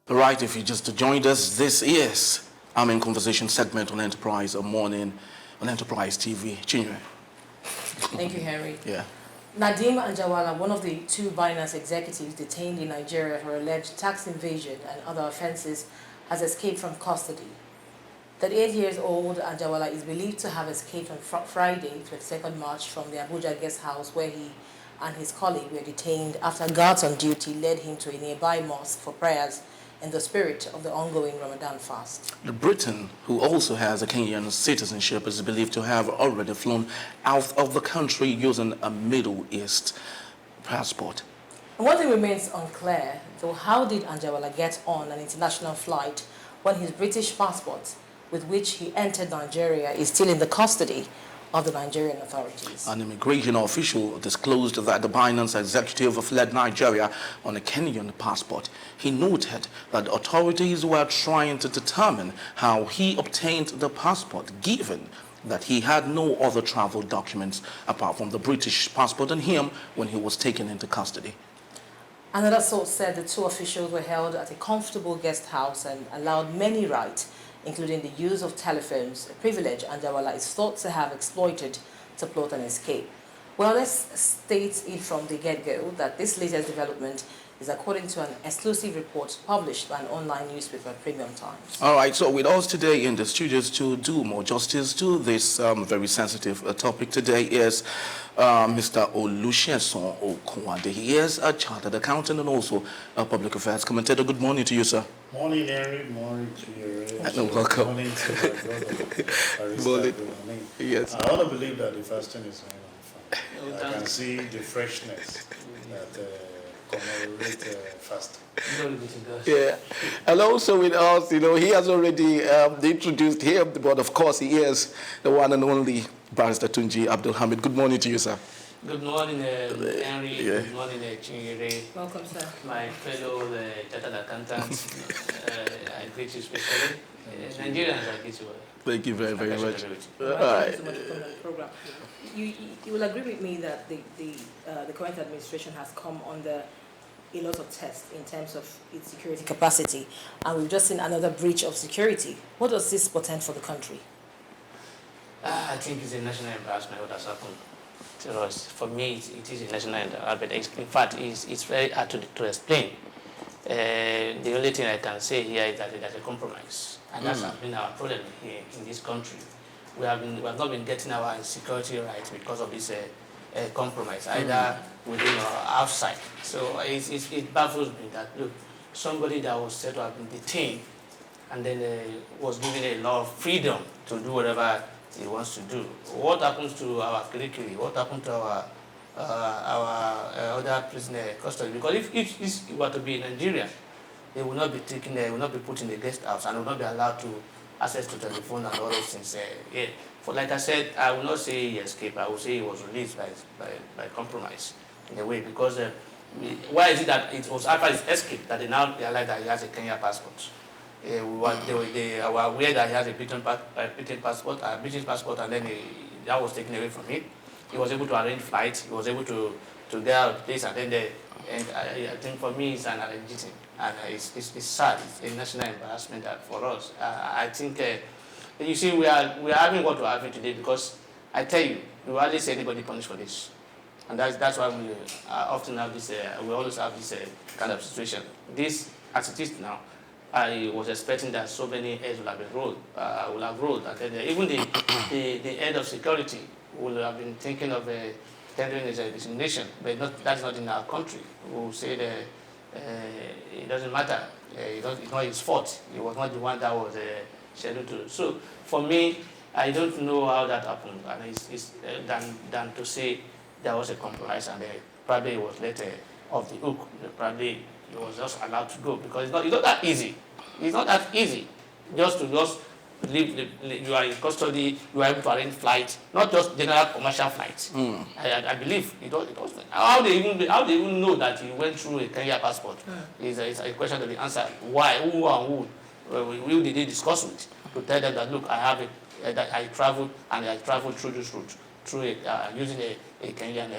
All right, if you just joined us, this is I'm in Conversation segment on Enterprise Morning on Enterprise TV. Chinwe. Thank you, Henry. Yeah. Nadeem Anjarwalla, one of the two Binance executives detained in Nigeria for alleged tax evasion and other offenses, has escaped from custody. 38 years old, Anjarwalla is believed to have escaped on Friday, 22nd March, from the Abuja guest house where he and his colleague were detained after guards on duty led him to a nearby mosque for prayers in the spirit of the ongoing Ramadan fast. Britain, who also has a Kenyan citizenship, is believed to have already flown out of the country using a Middle East passport. And one thing remains unclear, though: how did Anjarwalla get on an international flight when his British passport, with which he entered Nigeria, is still in the custody of the Nigerian authorities? An immigration official disclosed that the Binance executive fled Nigeria on a Kenyan passport. He noted that authorities were trying to determine how he obtained the passport, given that he had no other travel documents apart from the British passport on him when he was taken into custody. Another source said the two officials were held at a comfortable guest house and allowed many rights, including the use of telephones, a privilege Anjarwalla is thought to have exploited to plot an escape. Well, let's state it from the get-go that this latest development is according to an exclusive report published by an online newspaper, Premium Times. All right, so with us today in the studios to do more justice to this very sensitive topic today is Mr. Olusegun Okunwade. He is a chartered accountant and also a public affairs commentator. Good morning to you, sir. Morning, Henry. Morning to you. Welcome. Morning to my brother. Morning. Good morning. Yes. I want to believe that the fasting is going on fine. I can see the freshness that commemorate fasting. Yeah, and also with us, he has already introduced him, but of course he is the one and only Barrister Tunji Abdul Hamid. Good morning to you, sir. Good morning, Henry. Yeah. Good morning, Chinyere. Welcome, sir. My fellow chartered accountants. I greet you especially. Nigerians, I greet you well. Thank you very, very much. Thank you so much for coming on the program. You will agree with me that the current administration has come under a lot of tests in terms of its security capacity, and we've just seen another breach of security. What does this portend for the country? I think it's a national embarrassment what has happened to us. For me, it is a national embarrassment. In fact, it's very hard to explain. The only thing I can say here is that there's a compromise, and that's been our problem here in this country. We have not been getting our security right because of this compromise, either within or outside. So it baffles me that, look, somebody that was said to have been detained and then was given a lot of freedom to do whatever he wants to do. What happens to our curriculum? What happened to our other prisoner custody? Because if this were to be in Nigeria, they will not be taken, they will not be put in the guest house and will not be allowed to access to telephone and all those things. Yeah. For like I said, I will not say he escaped. I will say he was released by compromise in a way, because why is it that it was after his escape that they now realize that he has a Kenyan passport? They were aware that he has a British passport, and then that was taken away from him. He was able to arrange flights. He was able to get out of the place, and then I think for me it's an illegitimate, and it's sad. It's a national embarrassment for us. I think you see we are having what we're having today because I tell you, we hardly see anybody punished for this, and that's why we often have this. We always have this kind of situation. This, as it is now, I was expecting that so many heads will have been rolled, and then even the head of security will have been thinking of tendering his resignation, but that's not in our country. We will say that it doesn't matter. It's not his fault. He was not the one that was scheduled to. So for me, I don't know how that happened, and it's than to say there was a compromise and probably it was let off the hook. Probably he was just allowed to go because it's not that easy. It's not that easy just to leave. You are in custody. You are able to arrange flights, not just general commercial flights. I believe it was. How they even know that he went through a Kenya passport is a question to be answered. Why? Who did he discuss with to tell them that, look, that I traveled through this route through using a Kenyan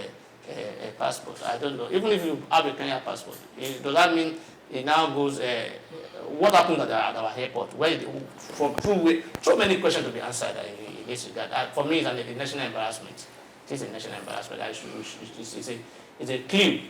passport? I don't know. Even if you have a Kenyan passport, does that mean it now goes, what happened at our airport? Where, so many questions to be answered in this regard. For me, it's a national embarrassment. It is a national embarrassment. It's a clue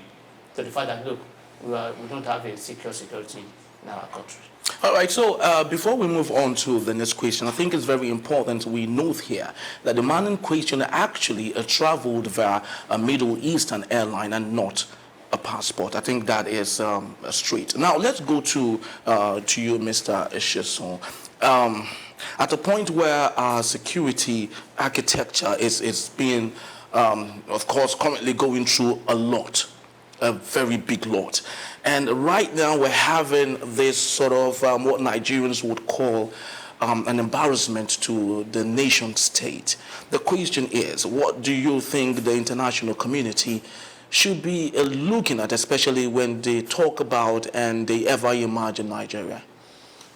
to the fact that, look, we don't have a secure security in our country. All right, so before we move on to the next question, I think it's very important we note here that the man in question actually traveled via a Middle Eastern airline and not a passport. I think that is straight. Now, let's go to you, Mr. Esheson. At a point where our security architecture is being, of course, currently going through a very big lot. And right now we're having this sort of what Nigerians would call an embarrassment to the nation state. The question is, what do you think the international community should be looking at, especially when they talk about and they ever imagine Nigeria?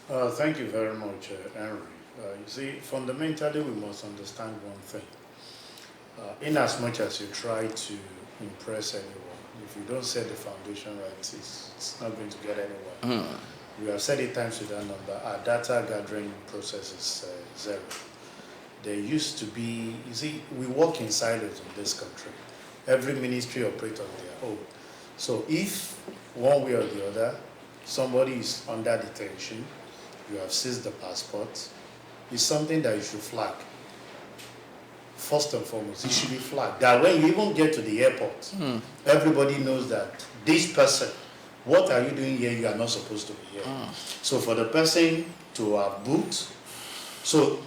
Thank you very much, Henry. You see, fundamentally we must understand one thing. In as much as you try to impress anyone, if you don't set the foundation right, it's not going to get anywhere. We have said it times with that number. Our data gathering process is zero. There used to be, you see, we work in silos in this country. Every ministry operates on their own. So if one way or the other, somebody is under detention, you have seized the passport, it's something that you should flag. First and foremost, it should be flagged. That when you even get to the airport, everybody knows that this person, what are you doing here? You are not supposed to be here. So for the person to have booked, so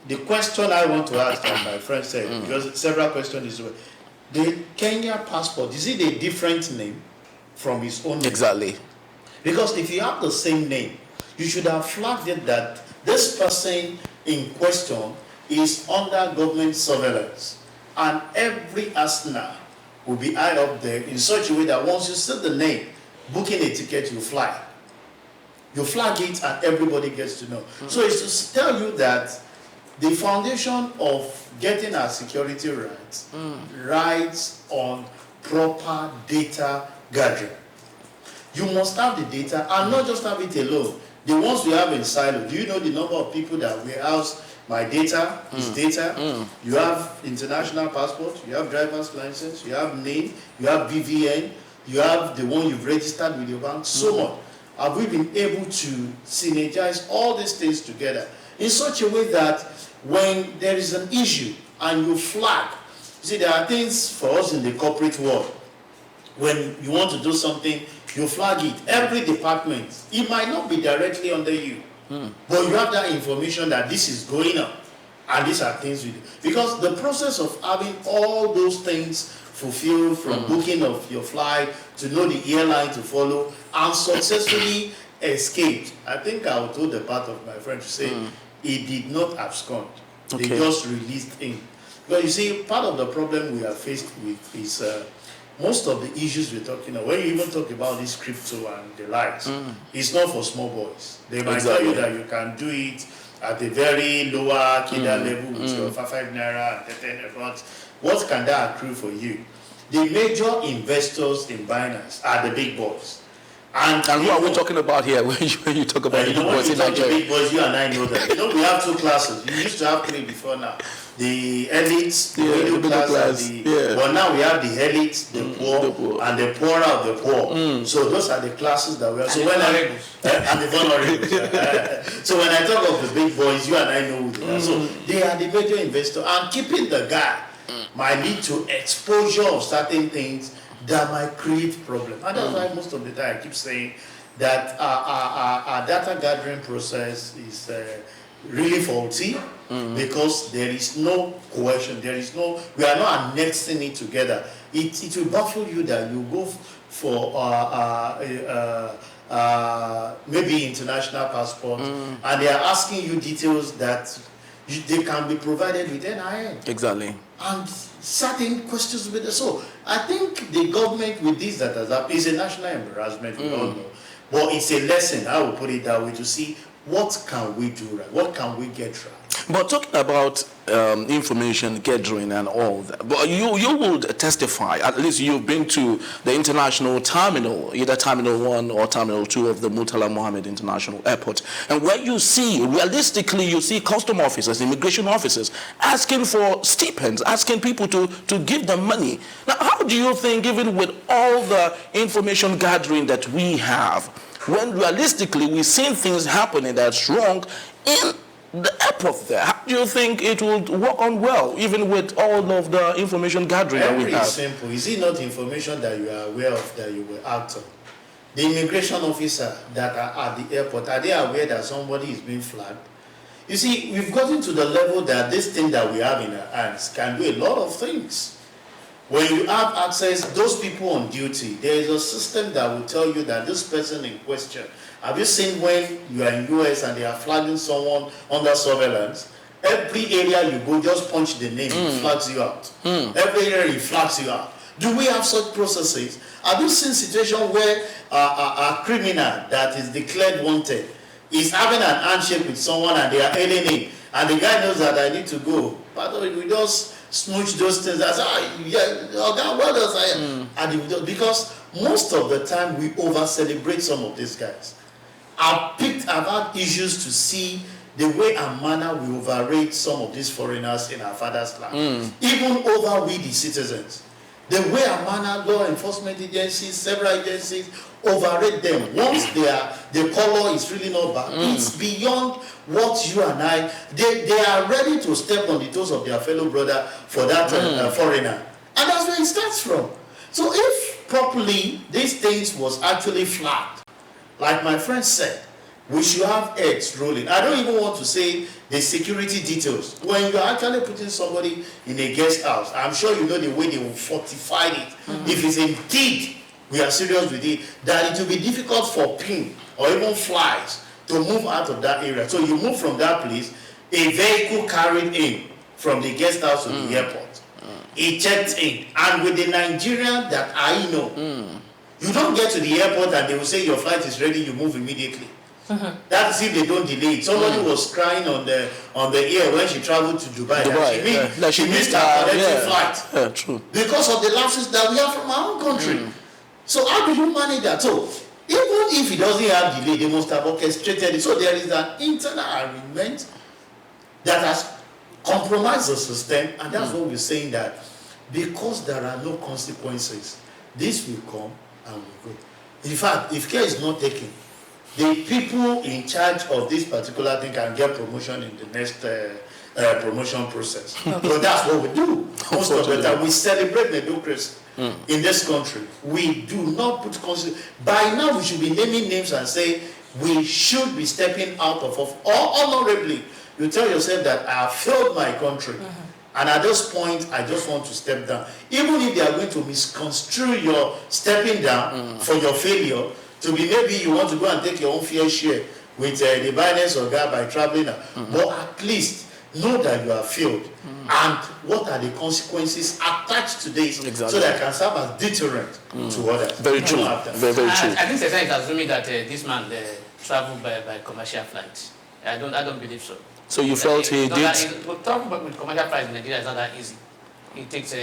the question I want to ask, and my friend said, because several questions is, the Kenya passport, is it a different name from his own name? Exactly. Because if you have the same name, you should have flagged it that this person in question is under government surveillance, and every ASNA will be high up there in such a way that once you see the name, booking a ticket, you fly. You flag it and everybody gets to know. So it's to tell you that the foundation of getting our security rights rides on proper data gathering. You must have the data and not just have it alone. The ones we have in silo, do you know the number of people that warehouse my data is data? You have international passport, you have driver's license, you have name, you have BVN, you have the one you've registered with your bank, so on. Have we been able to synergize all these things together in such a way that when there is an issue and you flag, you see, there are things for us in the corporate world. When you want to do something, you flag it. Every department, it might not be directly under you, but you have that information that this is going on, and these are things we do. Because the process of having all those things fulfilled, from booking of your flight, to know the airline to follow, and successfully escaped. I think I will told the part of my friend to say, he did not abscond. Okay. They just released him. Because you see, part of the problem we are faced with is most of the issues we're talking about, when you even talk about this crypto and the likes, it's not for small boys. They might tell you that you can do it at a very lower kidder level with your 5 naira and 10 naira. What can that accrue for you? The major investors in Binance are the big boys. And who are we talking about here when you talk about the big boys in Nigeria? The big boys, you and I know that. You know, we have two classes. You used to have three before now. The elites, the middle class, but now we have the elites, the poor, and the poorer of the poor. So those are the classes that we are. So when and the vulnerables. So when I talk of the big boys, you and I know who they are. So they are the major investor, and keeping the guy might lead to exposure of certain things that might create problems. And that's why most of the time I keep saying that our data gathering process is really faulty, because there is no cohesion, we are not annexing it together. It will baffle you that you go for maybe international passport, and they are asking you details that they can be provided with NIN. Exactly. And certain questions with the so I think the government with this that has happened is a national embarrassment, we all know. But it's a lesson, I will put it that way, to see what can we do right, what can we get right. But talking about information gathering and all that, but you would testify, at least you've been to the international terminal, either Terminal 1 or Terminal 2 of the Murtala Mohammed International Airport, and where you see, realistically, you see custom officers, immigration officers, asking for stipends, asking people to give them money. Now, how do you think, even with all the information gathering that we have, when realistically we've seen things happening that's wrong in the airport there, how do you think it would work on well, even with all of the information gathering that we have? Very simple. Is it not information that you are aware of that you will act on? The immigration officer that are at the airport, are they aware that somebody is being flagged? You see, we've gotten to the level that this thing that we have in our hands can do a lot of things. When you have access, those people on duty, there is a system that will tell you that this person in question. Have you seen when you are in US and they are flagging someone under surveillance? Every area you go, just punch the name, it flags you out. Every area it flags you out. Do we have such processes? Have you seen situations where a criminal that is declared wanted is having an handshake with someone and they are hailing him, and the guy knows that I need to go, but we just smooch those things as what does I and because most of the time we over celebrate some of these guys. I've had issues to see the way and manner we overrate some of these foreigners in our father's land, even over we the citizens. The way and manner law enforcement agencies, several agencies overrate them. Once the color is really not bad, it's beyond what you and I, they are ready to step on the toes of their fellow brother for that foreigner. And that's where it starts from. So if properly these things was actually flagged, like my friend said, we should have heads rolling. I don't even want to say the security details. When you're actually putting somebody in a guest house, I'm sure you know the way they will fortify it. If it's indeed we are serious with it, that it will be difficult for pin or even flies to move out of that area. So you move from that place, a vehicle carried in from the guest house to the airport. It checked in. And with the Nigerian that I know, you don't get to the airport and they will say your flight is ready, you move immediately. That's if they don't delay it. Somebody was crying on the air when she traveled to Dubai. She missed her connecting flight. True. Because of the lapses that we have from our own country. So how do you manage that? So even if it doesn't have delay, they must have orchestrated it. So there is an internal agreement that has compromised the system, and that's what we're saying, that because there are no consequences, this will come and will go. In fact, if care is not taken, the people in charge of this particular thing can get promotion in the next promotion process. So that's what we do. Most of the time, we celebrate democracy in this country. We do not put consequences. By now, we should be naming names and say we should be stepping out of office. Or honorably, you tell yourself that I have failed my country. And at this point, I just want to step down. Even if they are going to misconstrue your stepping down for your failure, to be maybe you want to go and take your own fair share with the Binance or guy by traveling. But at least know that you have failed. And what are the consequences attached to this, so that can serve as deterrent to others. Very true. Very true. I think Zakari is assuming that this man traveled by commercial flights. I don't believe so. So you felt he did? Travel with commercial flights in Nigeria is not that easy. It takes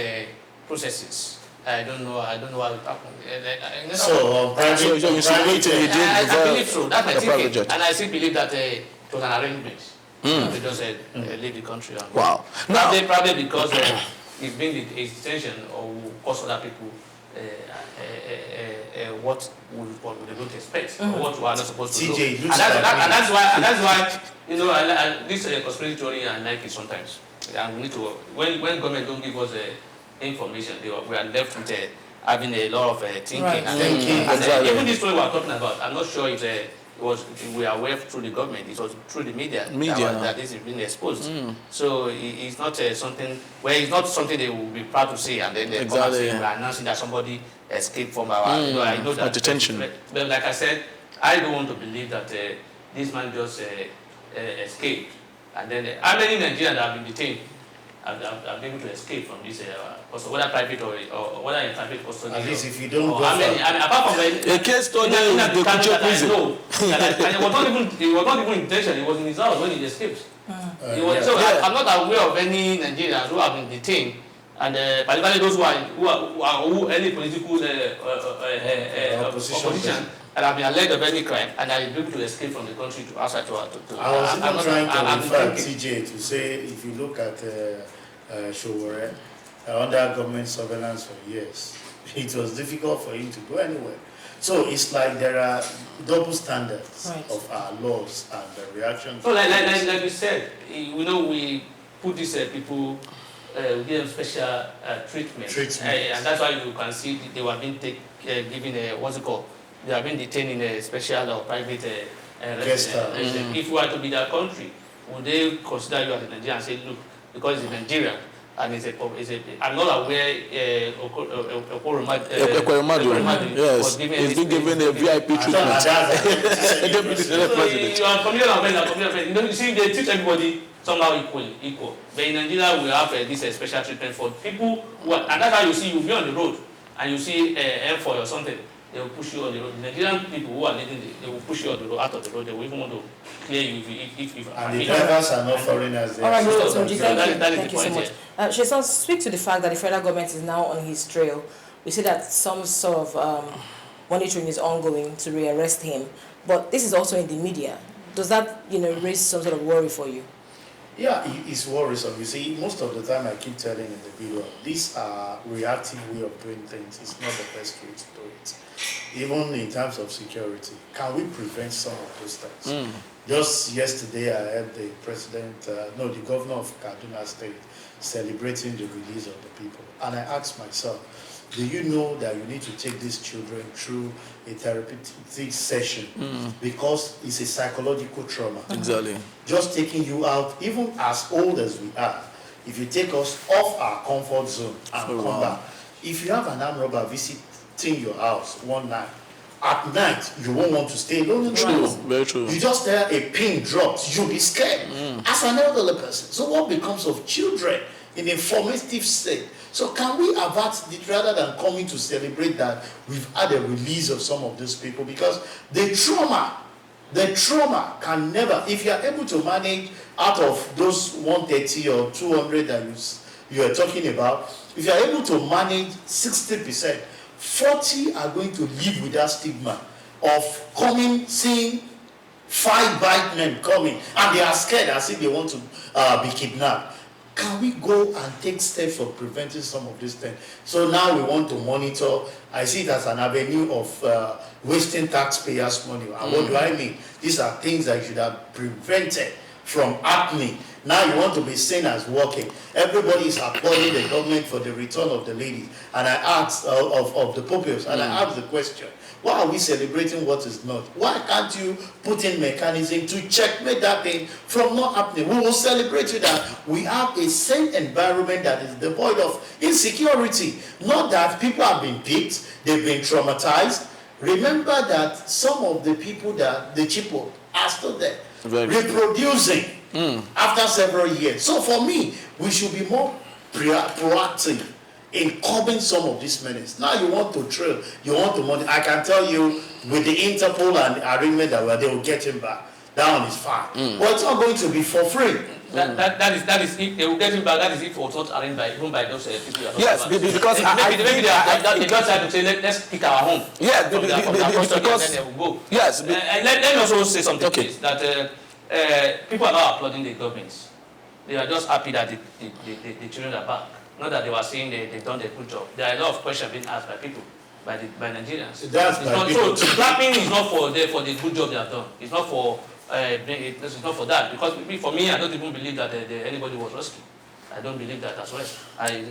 processes. I don't know how it happened. So you did? I believe so. That's my thinking. And I still believe that it was an arrangement. They just leave the country. Wow. Probably because it's been the extension or will cause other people what they don't expect or what we are not supposed to do. And that's why this conspiracy theory I like it sometimes. And we need to when government don't give us information, we are left with having a lot of thinking. Right. And even this story we are talking about, I'm not sure if we are aware through the government. It was through the media that this is being exposed. So it's not something they will be proud to say, and then they come and say we are announcing that somebody escaped from our. I know that detention. But like I said, I don't want to believe that this man just escaped. And then how many Nigerians have been detained I've been able to escape from this, also whether private or whether in private custody. At least if you don't go how many, and apart from A case study in the Kuche prison. And it was not even intentional. It was in his house when he escaped. So Yeah. I'm not aware of any Nigerians who have been detained, and particularly those who any political opposition that have been alleged of any crime and are able to escape from the country to outside to. I was even trying to refer TJ to say, if you look at Showore, under government surveillance for years, it was difficult for him to go anywhere. So it's like there are double standards of our laws and the reaction. So like we said, we put these people, we give them special treatment. And that's why you can see they were being given what's it called? They have been detained in a special or private residence. If you were to be their country, would they consider you as a Nigerian and say, look, because it's a Nigerian and I'm not aware yes, was he's been given a VIP treatment. You are familiar. You see, they treat everybody somehow equal. But in Nigeria, we have this special treatment for people who are, and that's how you see you'll be on the road and you see M4 or something. They will push you on the road. The Nigerian people who are leading, they will push you on the road, out of the road. They will even want to clear you if and the drivers are not foreigners. All right, Mr. Tunji, thank you so much. Sheson, speak to the fact that the federal government is now on his trail. We see that some sort of monitoring is ongoing to rearrest him, but this is also in the media. Does that, raise some sort of worry for you? Yeah, it's worrisome. You see, most of the time I keep telling in the video, these are reactive way of doing things. It's not the best way to do it. Even in terms of security, can we prevent some of those things? Just yesterday, I heard the the governor of Kaduna State celebrating the release of the people. And I asked myself, do you know that you need to take these children through a therapeutic session because it's a psychological trauma? Exactly. Just taking you out, even as old as we are, if you take us off our comfort zone and come back, if you have an armed robber visiting your house one night, at night, you won't want to stay alone in the house. Very true. You just hear a pin drops, you'll be scared as an elderly person. So what becomes of children in a formative state? So can we avert it rather than coming to celebrate that we've had a release of some of these people? Because the trauma can never, if you are able to manage out of those 130 or 200 that you are talking about, if you are able to manage 60%, 40 are going to live with that stigma of seeing 5 bite men coming, and they are scared as if they want to be kidnapped. Can we go and take steps for preventing some of these things? So now we want to monitor. I see it as an avenue of wasting taxpayers' money. And what do I mean? These are things that you should have prevented from happening. Now you want to be seen as working. Everybody is applauding the government for the return of the ladies. And I asked of the pupils, and I asked the question, why are we celebrating what is not? Why can't you put in mechanism to checkmate that thing from not happening? We will celebrate it that we have a sane environment that is devoid of insecurity. Not that people have been picked, they've been traumatized. Remember that some of the people that the Chipo are still there, reproducing after several years. So for me, we should be more proactive in curbing some of these menace. Now you want to trail, you want to monitor. I can tell you with the Interpol and arrangement that they will get him back. That one is fine. But it's not going to be for free. That is if they will get him back. That is if it was not arranged by even by those people. Yes, because maybe they just have to say let's pick our home. Yeah, because then they will go. Yes, and let me also say something. Okay. Please, that people are not applauding the government. They are just happy that the children are back. Not that they were saying they've done a good job. There are a lot of questions being asked by people, by Nigerians. So clapping is not for the good job they have done. It's not for it's not for that. Because for me, I don't even believe that anybody was rescued. I don't believe that as well.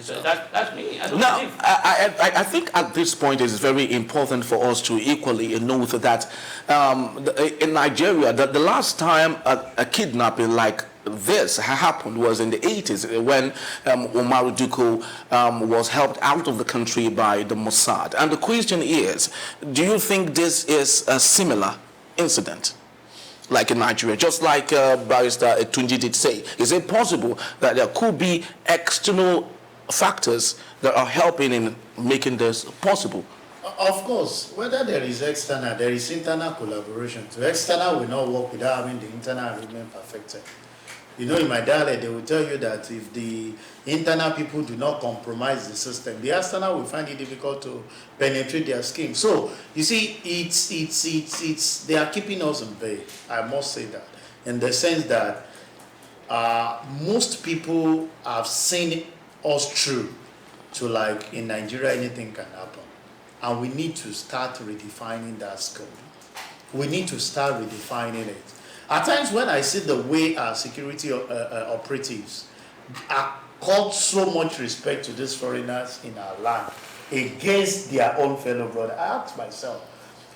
So that's me. I don't believe. I think at this point it is very important for us to equally note that in Nigeria, the last time a kidnapping like this happened was in the 80s when Umar Duku was helped out of the country by the Mossad. And the question is, do you think this is a similar incident? like in Nigeria, just like Barrister Tunji did say? Is it possible that there could be external factors that are helping in making this possible? Of course, whether there is external, there is internal collaboration. So external will not work without having the internal remain perfected. You know, in my dialect, they will tell you that if the internal people do not compromise the system, the external will find it difficult to penetrate their scheme. So, you see, they are keeping us in bay. I must say that, in the sense that most people have seen us through to, like, in Nigeria, anything can happen. And we need to start redefining that scope. We need to start redefining it. At times when I see the way our security operatives accord so much respect to these foreigners in our land against their own fellow brother, I ask myself,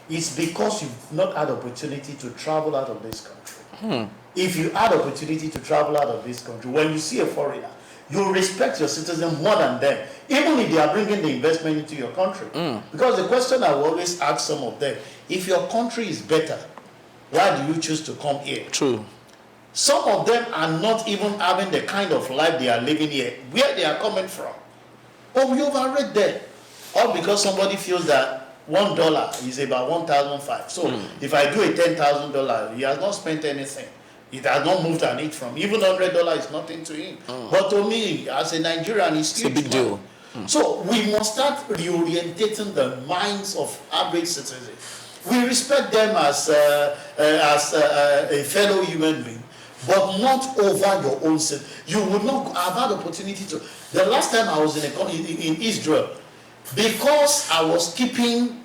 it's because you've not had opportunity to travel out of this country. If you had opportunity to travel out of this country, when you see a foreigner, you respect your citizen more than them, even if they are bringing the investment into your country. Because the question I will always ask some of them, if your country is better, why do you choose to come here? True. Some of them are not even having the kind of life they are living here, where they are coming from. But we overrate them. All because somebody feels that $1 is about 1,500. So if I do a $10,000, he has not spent anything. It has not moved an inch from. Even $100 is nothing to him. But to me, as a Nigerian, it's a big deal. So we must start reorientating the minds of average citizens. We respect them as a fellow human being, but not over your own sin. You would not have had opportunity to. The last time I was in Israel, because I was keeping,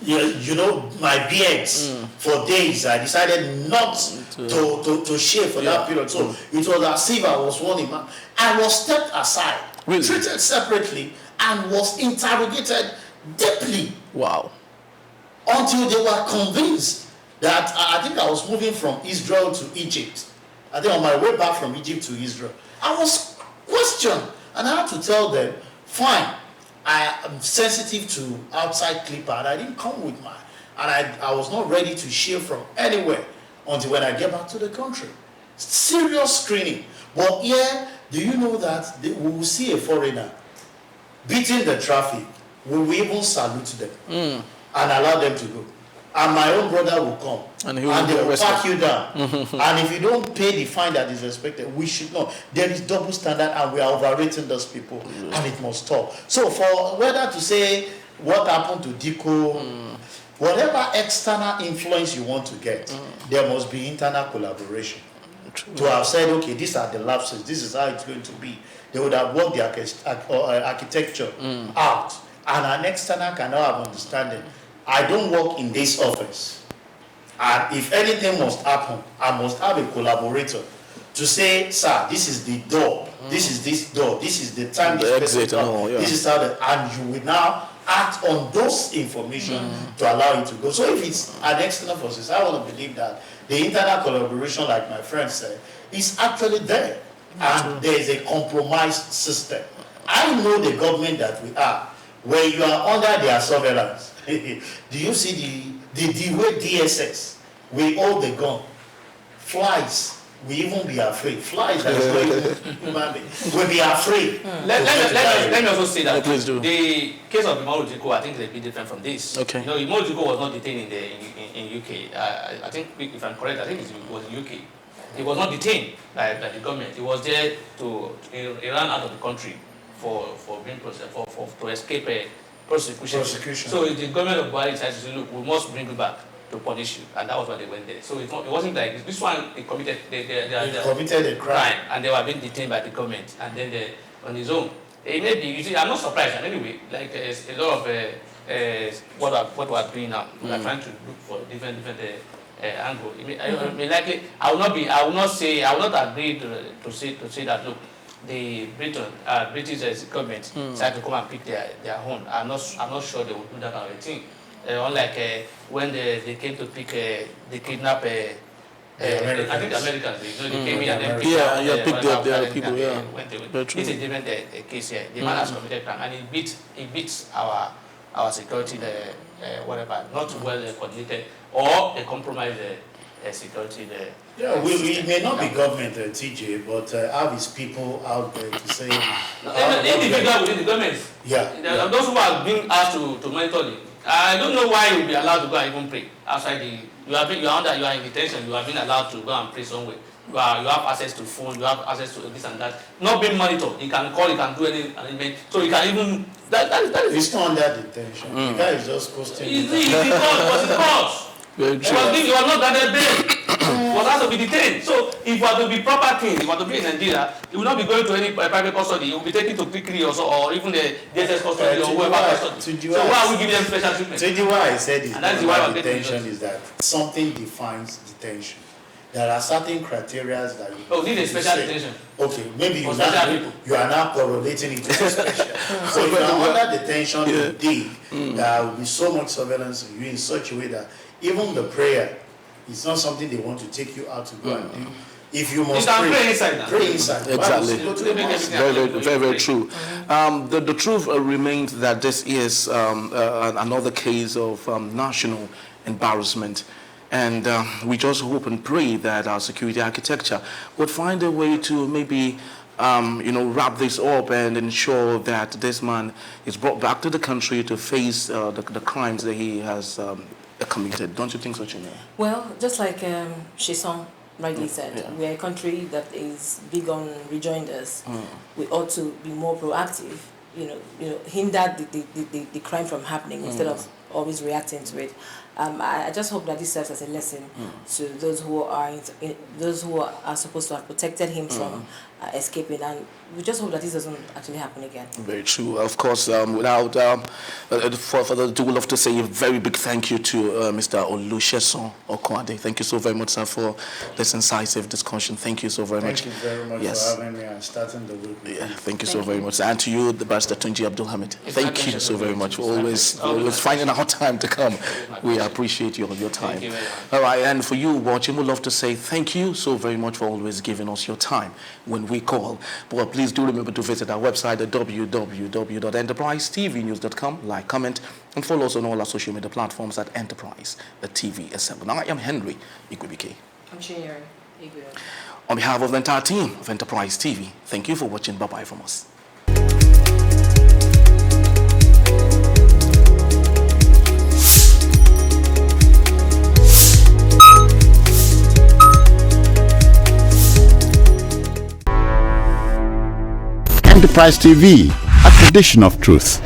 my beards for days, I decided not to shave for that period. So it was as if I was one man. I was stepped aside, treated separately, and was interrogated deeply. Wow. Until they were convinced that I think I was moving from Israel to Egypt. I think on my way back from Egypt to Israel, I was questioned, and I had to tell them, fine, I am sensitive to outside clipper, and I didn't come with mine, and I was not ready to shave from anywhere until when I get back to the country. Serious screening. But here, do you know that we will see a foreigner beating the traffic, we will even salute them and allow them to go. And my own brother will come and they will pack you down. And if you don't pay the fine that is expected, we should not. There is double standard and we are overrating those people and it must stop. So for whether to say what happened to DICO, whatever external influence you want to get, there must be internal collaboration. To have said, okay, these are the lapses, this is how it's going to be. They would have worked the architecture out. And an external cannot have understanding. I don't work in this office. And if anything must happen, I must have a collaborator to say, sir, this is the door, this is this door, this is the time, the exit, this is how and you will now act on those information to allow it to go. So if it's an external process, I want to believe that the internal collaboration, like my friend said, is actually there. And there is a compromised system. I know the government that we are, when you are under their surveillance. Do you see the way DSS, we hold the gun, flies, we even be afraid. Flies that is going human being, we be afraid. Let me also say that please do. The case of Imam Ojiko, I think is a bit different from this. Okay. You know, Imam Ojiko was not detained in UK. I think, if I'm correct, I think it was in UK. He was not detained by the government. He was there he ran out of the country for being to escape a prosecution. So the government of Buhari decided to say, look, we must bring you back to punish you, and that was why they went there. So it wasn't like this one. They committed committed a crime, and they were being detained by the government, and then on his own. It may be. You see, I'm not surprised. And anyway, like a lot of what we are doing now, we are trying to look for different angle. I mean, likely, I will not agree to say that, look, the British government decided to come and pick their own. I'm not sure they will do that kind of thing. Unlike when they came to pick, they kidnap I think the Americans, they came in and then picked their people. Went away. It's a different case here. The man has committed crime, and he beats our security, whatever, not well coordinated or a compromised security there. Yeah, we may not be government, TJ, but have his people out there to say. Individual within the government. Yeah. Those who are being asked to monitor it. I don't know why you will be allowed to go and even pray outside the. You are in detention. You are being allowed to go and pray somewhere. You have access to phone. You have access to this and that. Not being monitored. You can call. You can do any arrangement. So you can even. That is. It's not under detention. The guy is just posting. It's court. Very true. You are not granted bail. Was has to be detained. So if you are to be proper things, if you are to be in Nigeria, you will not be going to any private custody. You will be taken to Kikri or even the DSS custody or whoever custody. So why are we giving them special treatment? So why I said And that's why detention is that something defines detention. There are certain criteria that you need a special detention. Okay, maybe you are now correlating it to special. So if you are under detention, indeed, there will be so much surveillance of you in such a way that even the prayer is not something they want to take you out to go and do. If you must pray inside now. Pray inside. Exactly. Very true. The truth remains that this is another case of national embarrassment. And we just hope and pray that our security architecture would find a way to maybe wrap this up and ensure that this man is brought back to the country to face the crimes that he has committed. Don't you think so, Chinua? Well, just like Shison rightly said, we are a country that is big on rejoinders. We ought to be more proactive, hinder the crime from happening instead of always reacting to it. I just hope that this serves as a lesson to those who are supposed to have protected him from escaping, and we just hope that this doesn't actually happen again. Very true. Of course, without further ado, we'd love to say a very big thank you to Mr. Olusegun Okwade. Thank you so very much, sir, for this incisive discussion. Thank you so very much. Thank you very much for having me and starting the week. Thank you so very much. And to you, the Barrister Tunji Abdul Hamid. Thank you so very much for always finding our time to come. We appreciate your time. You all right, and for you watching, we'd love to say thank you so very much for always giving us your time when we call. But please do remember to visit our website at www.enterprisetvnews.com. Like, comment, and follow us on all our social media platforms at Enterprise TV7. Now, I am Henry Igwebike. I'm Sharon Igwe. On behalf of the entire team of Enterprise TV, thank you for watching. Bye-bye from us. Enterprise TV, a tradition of truth.